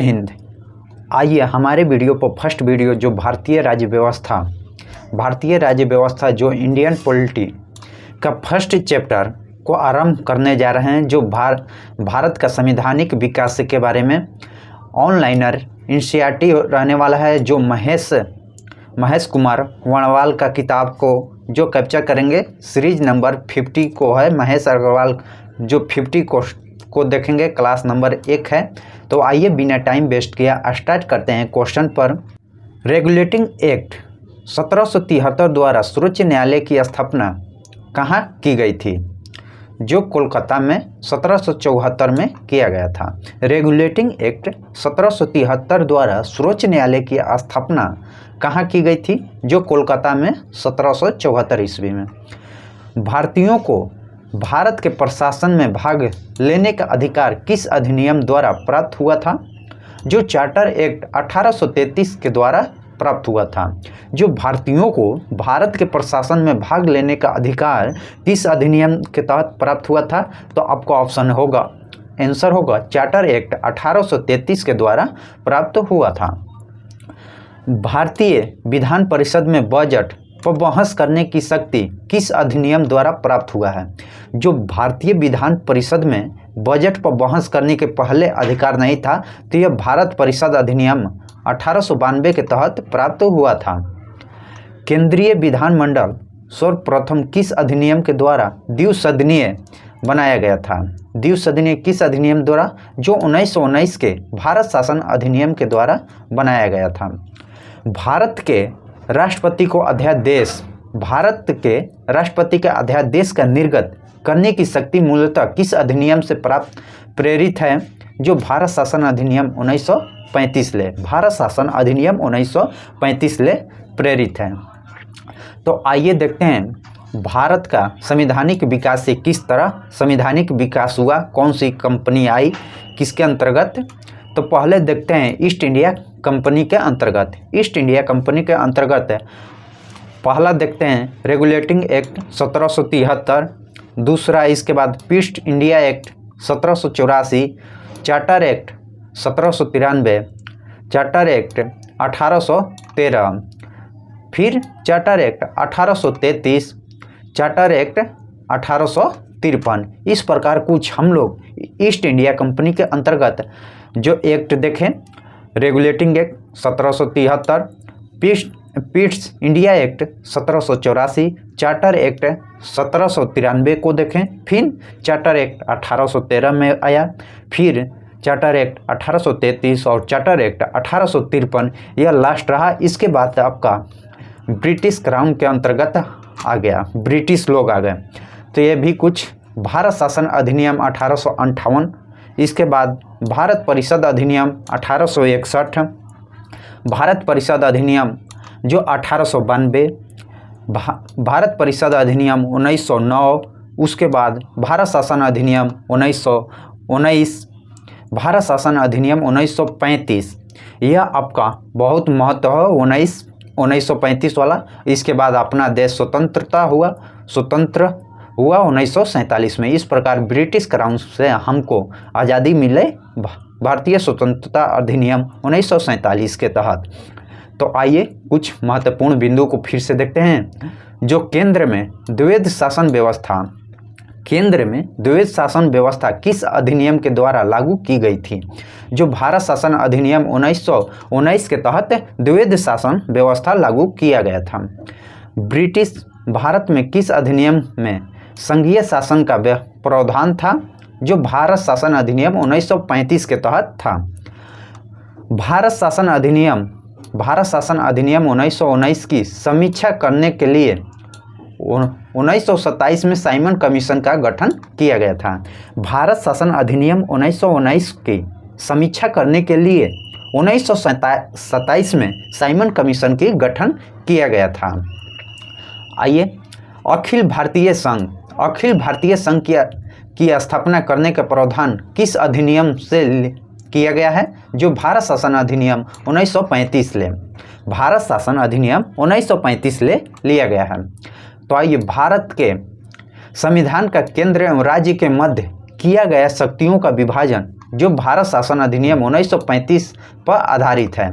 हिंद। आइए हमारे वीडियो पर फर्स्ट वीडियो जो भारतीय राज्य व्यवस्था जो इंडियन पॉलिटी का फर्स्ट चैप्टर को आरंभ करने जा रहे हैं, जो भारत का संवैधानिक विकास के बारे में ऑनलाइनर एनसीईआरटी रहने वाला है, जो महेश कुमार वर्णवाल का किताब को जो कैप्चर करेंगे। सीरीज नंबर 50 को है, महेश अग्रवाल जो 50 को देखेंगे, क्लास नंबर 1 है। तो आइए बिना टाइम वेस्ट किया स्टार्ट करते हैं क्वेश्चन पर। रेगुलेटिंग एक्ट 1773 द्वारा सर्वोच्च न्यायालय की स्थापना कहाँ की गई थी? जो कोलकाता में 1774 में किया गया था। रेगुलेटिंग एक्ट 1773 द्वारा सर्वोच्च न्यायालय की स्थापना कहाँ की गई थी? जो कोलकाता में 1774 ईस्वी में। भारतीयों को भारत के प्रशासन में भाग लेने का अधिकार किस अधिनियम द्वारा प्राप्त हुआ था? जो चार्टर एक्ट 1833 के द्वारा प्राप्त हुआ था। जो भारतीयों को भारत के प्रशासन में भाग लेने का अधिकार किस अधिनियम के तहत प्राप्त हुआ था? तो आपका ऑप्शन होगा, आंसर होगा चार्टर एक्ट 1833 के द्वारा प्राप्त हुआ था। भारतीय विधान परिषद में बजट पर बहस करने की शक्ति किस अधिनियम द्वारा प्राप्त हुआ है? जो भारतीय विधान परिषद में बजट पर बहस करने के पहले अधिकार नहीं था, तो यह भारत परिषद अधिनियम 1892 के तहत प्राप्त हुआ था। केंद्रीय विधानमंडल सर्वप्रथम किस अधिनियम के द्वारा द्विसदनीय बनाया गया था? द्विसदनीय किस अधिनियम द्वारा? जो 1919 के भारत शासन अधिनियम के द्वारा बनाया गया था। भारत के राष्ट्रपति के अध्यादेश का निर्गत करने की शक्ति मूलतः किस अधिनियम से प्रेरित है? जो भारत शासन अधिनियम 1935 ले, भारत शासन अधिनियम 1935 ले प्रेरित है। तो आइए देखते हैं भारत का संवैधानिक विकास से किस तरह संवैधानिक विकास हुआ, कौन सी कंपनी आई किसके अंतर्गत। तो पहले देखते हैं ईस्ट इंडिया कंपनी के अंतर्गत। ईस्ट इंडिया कंपनी के अंतर्गत पहला देखते हैं रेगुलेटिंग एक्ट 1773, दूसरा इसके बाद east India act 1784, charter act 1793, charter act 1813, फिर चार्टर एक्ट 1833, चार्टर एक्ट 1853। इस प्रकार कुछ हम लोग ईस्ट इंडिया कंपनी के अंतर्गत जो एक्ट देखें, regulating act 1773, east India act 1784, charter act 1793 को देखें, फिर चार्टर एक्ट 1813 में आया, फिर चार्टर एक्ट 1833 और चार्टर एक्ट 1853 यह लास्ट रहा। इसके बाद आपका ब्रिटिश क्राउन के अंतर्गत आ गया, ब्रिटिश लोग आ गए। तो ये भी कुछ भारत शासन अधिनियम 1858, इसके बाद भारत परिषद अधिनियम 1861, भारत परिषद अधिनियम जो 1892, भारत परिषद अधिनियम 1909, उसके बाद भारत शासन अधिनियम 1919, भारत शासन अधिनियम 1935। यह आपका बहुत महत्व है 1935 वाला। इसके बाद अपना देश स्वतंत्र हुआ 1947 में। इस प्रकार ब्रिटिश क्राउन से हमको आज़ादी मिले भारतीय स्वतंत्रता अधिनियम 1947 के तहत। तो आइए कुछ महत्वपूर्ण बिंदु को फिर से देखते हैं। जो केंद्र में द्वैध शासन व्यवस्था किस अधिनियम के द्वारा लागू की गई थी? जो भारत शासन अधिनियम 1919 के तहत द्वैध शासन व्यवस्था लागू किया गया था। ब्रिटिश भारत में किस अधिनियम में संघीय शासन का प्रावधान था? जो भारत शासन अधिनियम 1935 के तहत था। भारत शासन अधिनियम 1919 की समीक्षा करने के लिए 1927 में साइमन कमीशन का गठन किया गया था। भारत शासन अधिनियम 1919 की समीक्षा करने के लिए 1927 में साइमन कमीशन की गठन किया गया था। आइए अखिल भारतीय संघ की स्थापना करने का प्रावधान किस अधिनियम से किया गया है? जो भारत शासन अधिनियम 1935 ले, भारत शासन अधिनियम 1935 ले लिया गया है। तो आइए भारत के संविधान का केंद्र एवं राज्य के मध्य किया गया शक्तियों का विभाजन जो भारत शासन अधिनियम 1935 पर आधारित है।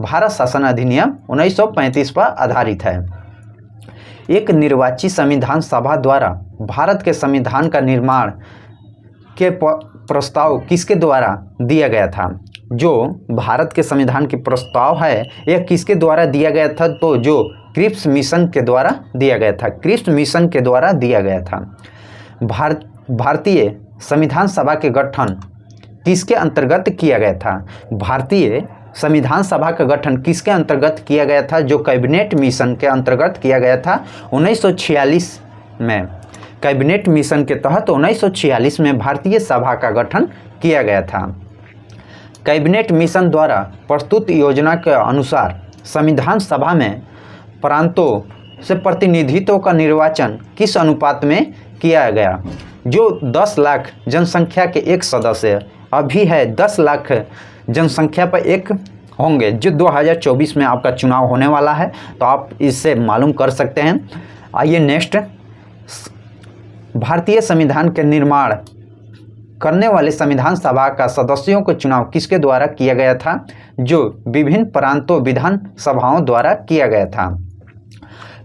भारत शासन अधिनियम 1935 पर आधारित है। एक निर्वाचित संविधान सभा द्वारा भारत के संविधान का निर्माण के प्रस्ताव किसके द्वारा दिया गया था? जो भारत के संविधान की प्रस्ताव है यह किसके द्वारा दिया गया था? तो जो क्रिप्स मिशन के द्वारा दिया गया था। क्रिप्स मिशन के द्वारा दिया गया था। भारतीय संविधान सभा के गठन किसके अंतर्गत किया गया था? भारतीय संविधान सभा का गठन किसके अंतर्गत किया गया था? जो कैबिनेट मिशन के अंतर्गत किया गया था 1946 में। कैबिनेट मिशन के तहत 1946 में भारतीय सभा का गठन किया गया था। कैबिनेट मिशन द्वारा प्रस्तुत योजना के अनुसार संविधान सभा में प्रांतों से प्रतिनिधित्व का निर्वाचन किस अनुपात में किया गया? जो 10 लाख जनसंख्या के एक सदस्य अभी है 10 लाख जनसंख्या पर एक होंगे। जो 2024 में आपका चुनाव होने वाला है तो आप इससे मालूम कर सकते हैं। आइए नेक्स्ट, भारतीय संविधान के निर्माण करने वाले संविधान सभा का सदस्यों को चुनाव किसके द्वारा किया गया था? जो विभिन्न प्रांतों विधान सभाओं द्वारा किया गया था।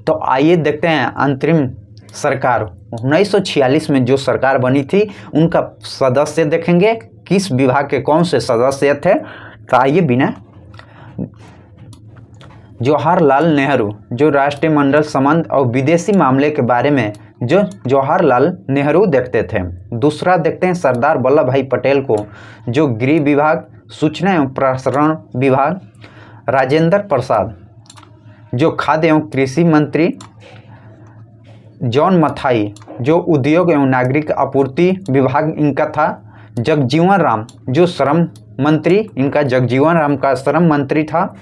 तो आइए देखते हैं अंतरिम सरकार 1946 में जो सरकार बनी थी उनका सदस्य देखेंगे किस विभाग के कौन से सदस्य थे। तो आइए बिना जवाहरलाल नेहरू जो राष्ट्रीय मंडल संबंध और विदेशी मामले के बारे में जो जवाहरलाल नेहरू देखते थे। दूसरा देखते हैं सरदार वल्लभ भाई पटेल को जो गृह विभाग, सूचना एवं प्रसारण विभाग, राजेंद्र प्रसाद जो खाद्य एवं कृषि मंत्री, जॉन मथाई जो उद्योग एवं नागरिक आपूर्ति विभाग इनका था, जगजीवन राम जो श्रम मंत्री, इनका जगजीवन राम का श्रम मंत्री था,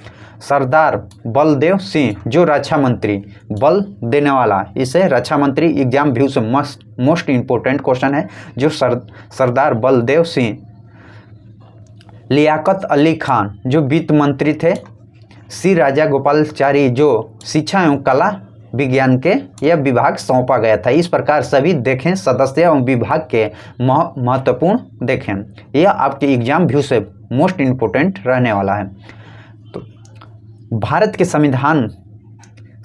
सरदार बलदेव सिंह जो रक्षा मंत्री, बल देने वाला, इसे रक्षा मंत्री एग्जाम व्यू से मोस्ट इम्पोर्टेंट क्वेश्चन है। जो सरदार बलदेव सिंह, लियाकत अली खान जो वित्त मंत्री थे, सी राजा गोपालाचारी जो शिक्षा एवं कला विज्ञान के यह विभाग सौंपा गया था। इस प्रकार सभी देखें सदस्य एवं विभाग के महत्वपूर्ण देखें। यह आपके एग्जाम व्यू से मोस्ट इम्पोर्टेंट रहने वाला है। तो भारत के संविधान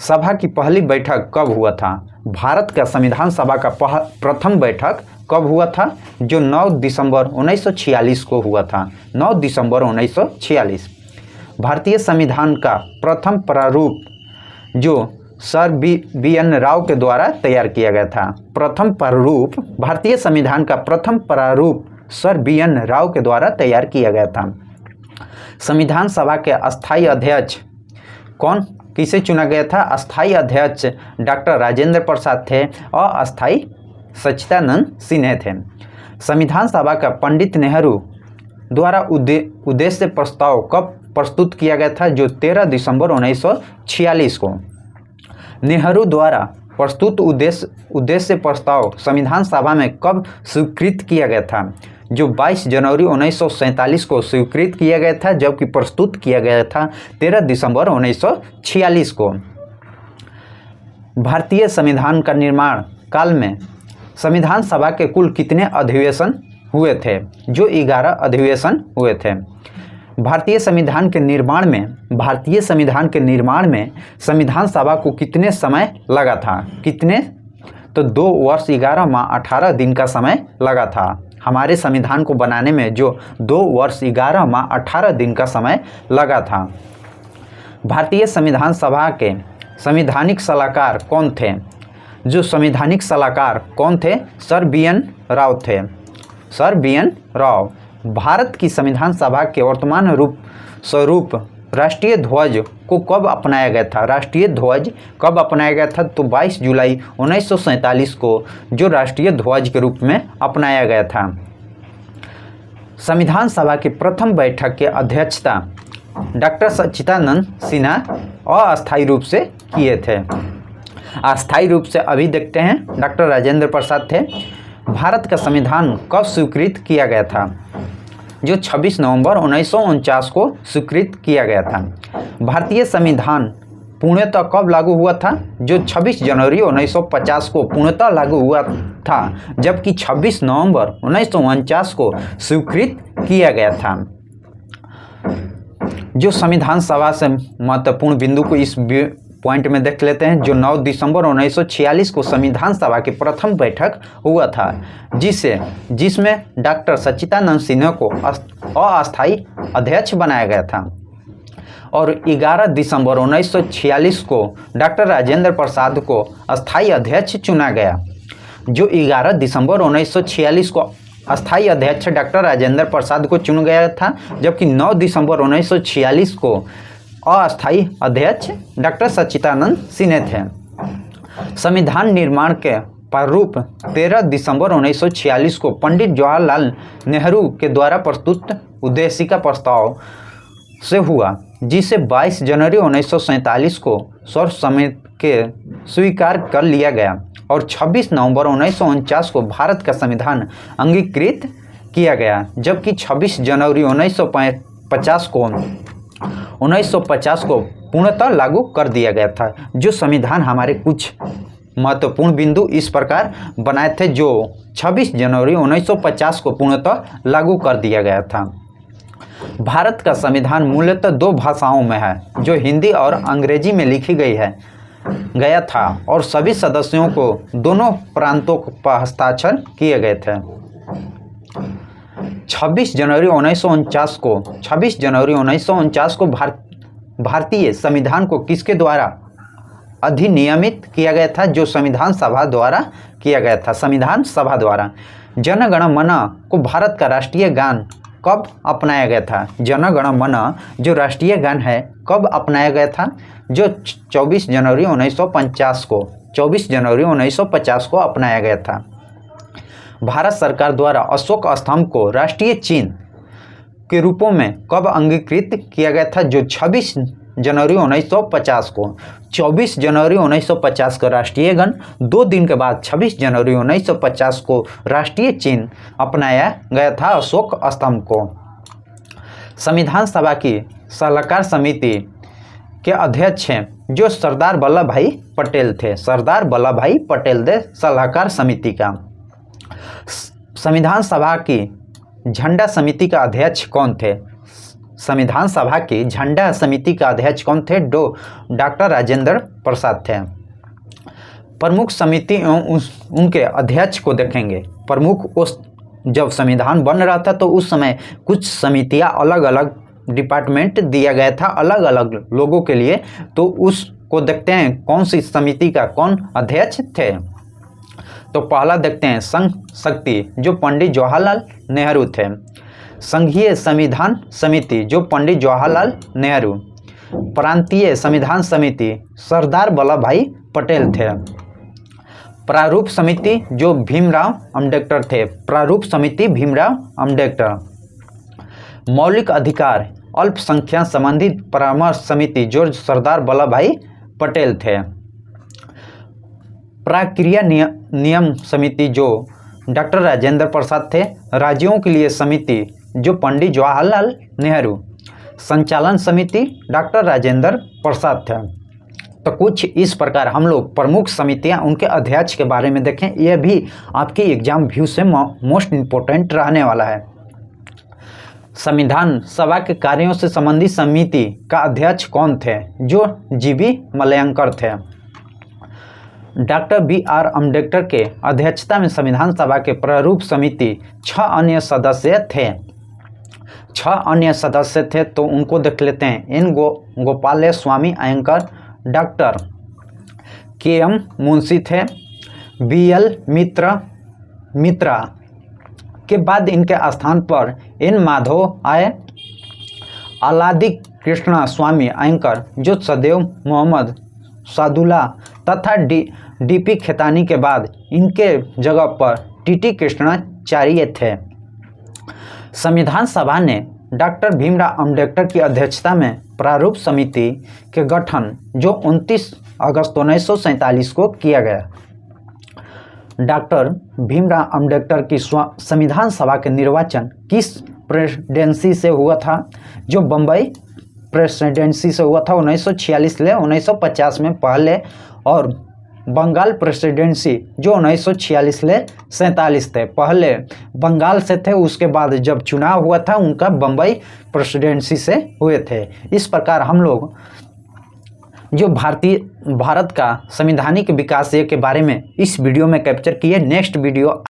सभा की पहली बैठक कब हुआ था? भारत का संविधान सभा का प्रथम बैठक कब हुआ था? जो 9 दिसंबर 1946 को हुआ था। 9 दिसंबर 1946। भारतीय संविधान का प्रथम प्रारूप जो सर बी एन राव के द्वारा तैयार किया गया था। प्रथम प्रारूप, भारतीय संविधान का प्रथम प्रारूप सर बी एन राव के द्वारा तैयार किया गया था। संविधान सभा के अस्थायी अध्यक्ष कौन किसे चुना गया था? अस्थायी अध्यक्ष डॉक्टर राजेंद्र प्रसाद थे और अस्थायी सच्चिदानंद सिन्हा थे। संविधान सभा का पंडित नेहरू द्वारा उद्देश्य प्रस्ताव कब प्रस्तुत किया गया था? जो 13 दिसंबर 1946 को। नेहरू द्वारा प्रस्तुत उद्देश्य प्रस्ताव संविधान सभा में कब स्वीकृत किया गया था? जो 22 जनवरी 1947 को स्वीकृत किया गया था, जबकि प्रस्तुत किया गया था 13 दिसंबर 1946 को। भारतीय संविधान का निर्माण काल में संविधान सभा के कुल कितने अधिवेशन हुए थे? जो 11 अधिवेशन हुए थे। भारतीय संविधान के निर्माण में संविधान सभा को कितने समय लगा था? कितने? तो 2 वर्ष 11 माह 18 दिन का समय लगा था। हमारे संविधान को बनाने में जो 2 वर्ष 11 माह 18 दिन का समय लगा था। भारतीय संविधान सभा के संवैधानिक सलाहकार कौन थे? जो संवैधानिक सलाहकार कौन थे? सर बी एन राव थे। Sir B N Rao. Bharat की संविधान सभा के वर्तमान स्वरूप राष्ट्रीय ध्वज को कब अपनाया गया था? राष्ट्रीय ध्वज कब अपनाया गया था? तो 22 जुलाई 1947 को जो राष्ट्रीय ध्वज के रूप में अपनाया गया था। संविधान सभा की प्रथम बैठक की अध्यक्षता डॉक्टर सच्चिदानंद सिन्हा अस्थायी रूप से किए थे। अस्थायी रूप से अभी देखते हैं डॉक्टर राजेंद्र प्रसाद थे। भारत का संविधान कब स्वीकृत किया गया था? जो 26 नवंबर 1949 को स्वीकृत किया गया था। भारतीय संविधान पूर्णतः कब लागू हुआ था? जो 26 जनवरी 1950 को पूर्णतः लागू हुआ था, जबकि 26 नवंबर 1949 को स्वीकृत किया गया था। जो संविधान सभा से महत्वपूर्ण बिंदु को इस पॉइंट में देख लेते हैं। जो 9 दिसंबर 1946 को संविधान सभा की प्रथम बैठक हुआ था, जिसमें डॉक्टर सच्चिदानंद सिन्हा को अस्थायी अध्यक्ष बनाया गया था और 11 दिसंबर 1946 को डॉक्टर राजेंद्र प्रसाद को अस्थायी अध्यक्ष चुना गया। जो 11 दिसंबर 1946 को अस्थायी अध्यक्ष डॉक्टर राजेंद्र प्रसाद को चुना गया था, जबकि 9 दिसंबर 1946 को अस्थायी अध्यक्ष डॉक्टर सच्चिदानंद सिन्हा थे। संविधान निर्माण के प्रारूप 13 दिसंबर 1946 को पंडित जवाहरलाल नेहरू के द्वारा प्रस्तुत उद्देशिका प्रस्ताव से हुआ, जिसे 22 जनवरी 1947 को सर्वसम्मति के स्वीकार कर लिया गया और 26 नवंबर 1949 को भारत का संविधान अंगीकृत किया गया, जबकि 26 जनवरी 1950 को पूर्णतः लागू कर दिया गया था। जो संविधान हमारे कुछ महत्वपूर्ण बिंदु इस प्रकार बनाए थे, जो 26 जनवरी 1950 को पूर्णतः लागू कर दिया गया था। भारत का संविधान मूलतः 2 भाषाओं में है, जो हिंदी और अंग्रेजी में लिखी गया था और सभी सदस्यों को दोनों प्रांतों पर हस्ताक्षर किए गए थे। 26 जनवरी 1949 को भारतीय संविधान को किसके द्वारा अधिनियमित किया गया था? जो संविधान सभा द्वारा किया गया था। संविधान सभा द्वारा जन गण मन को भारत का राष्ट्रीय गान कब अपनाया गया था? जन गण मन जो राष्ट्रीय गान है कब अपनाया गया था? जो 24 जनवरी 1950 को अपनाया गया था। भारत सरकार द्वारा अशोक स्तंभ को राष्ट्रीय चिन्ह के रूपों में कब अंगीकृत किया गया था? जो 26 जनवरी 1950 को। 24 जनवरी 1950 का राष्ट्रीय गान, 2 दिन के बाद 26 जनवरी 1950 को राष्ट्रीय चिन्ह अपनाया गया था अशोक स्तंभ को। संविधान सभा की सलाहकार समिति के अध्यक्ष हैं जो सरदार वल्लभ भाई पटेल थे। सरदार वल्लभ भाई पटेल थे सलाहकार समिति का। संविधान सभा की झंडा समिति का अध्यक्ष कौन थे? संविधान सभा की झंडा समिति का अध्यक्ष कौन थे? डॉक्टर राजेंद्र प्रसाद थे। प्रमुख समिति एवं उनके अध्यक्ष को देखेंगे। प्रमुख जब संविधान बन रहा था तो उस समय कुछ समितियां अलग अलग डिपार्टमेंट दिया गया था अलग अलग लोगों के लिए, तो उसको देखते हैं कौन सी समिति का कौन अध्यक्ष थे। तो पहला देखते हैं संघ शक्ति जो पंडित जवाहरलाल नेहरू थे। संघीय संविधान समिति जो पंडित जवाहरलाल नेहरू। प्रांतीय संविधान समिति सरदार वल्लभ भाई पटेल थे। प्रारूप समिति जो भीमराव अम्बेडकर थे। प्रारूप समिति भीमराव अम्बेडकर। मौलिक अधिकार अल्पसंख्यक संबंधित परामर्श समिति जो सरदार वल्लभ भाई पटेल थे। प्रक्रिया नियम समिति जो डॉक्टर राजेंद्र प्रसाद थे। राज्यों के लिए समिति जो पंडित जवाहरलाल नेहरू। संचालन समिति डॉक्टर राजेंद्र प्रसाद थे। तो कुछ इस प्रकार हम लोग प्रमुख समितियां उनके अध्यक्ष के बारे में देखें। यह भी आपके एग्जाम व्यू से मोस्ट इम्पोर्टेंट रहने वाला है। संविधान सभा के कार्यों से संबंधित समिति का अध्यक्ष कौन थे? जो जीबी मलयंकर थे। Doctor B R. अम्बेडकर के अध्यक्षता में संविधान सभा के प्रारूप समिति 6 अन्य सदस्य थे। 6 अन्य सदस्य थे तो उनको देख लेते हैं। N Gopal Swami अयंकर, doctor KM. Munshi थे, बी.एल. मित्रा के बाद इनके स्थान पर एन माधव आए, अलादी कृष्णा स्वामी अयंकर जो सदैव मोहम्मद सादुल्ला तथा डी.पी. खेतानी के बाद इनके जगह पर टी.टी. कृष्णाचार्य थे। संविधान सभा ने डॉक्टर भीमराव अम्बेडकर की अध्यक्षता में प्रारूप समिति के गठन जो 29 अगस्त 1947 को किया गया। डॉक्टर भीमराव अम्बेडकर की संविधान सभा के निर्वाचन किस प्रेसिडेंसी से हुआ था? जो बम्बई प्रेसिडेंसी से हुआ था 1946 ले 1950 में पहले, और बंगाल प्रेसिडेंसी जो 1946 ले 47 थे, पहले बंगाल से थे, उसके बाद जब चुनाव हुआ था उनका बम्बई प्रेसिडेंसी से हुए थे। इस प्रकार हम लोग जो भारत का संवैधानिक विकास के बारे में इस वीडियो में कैप्चर किए। Next video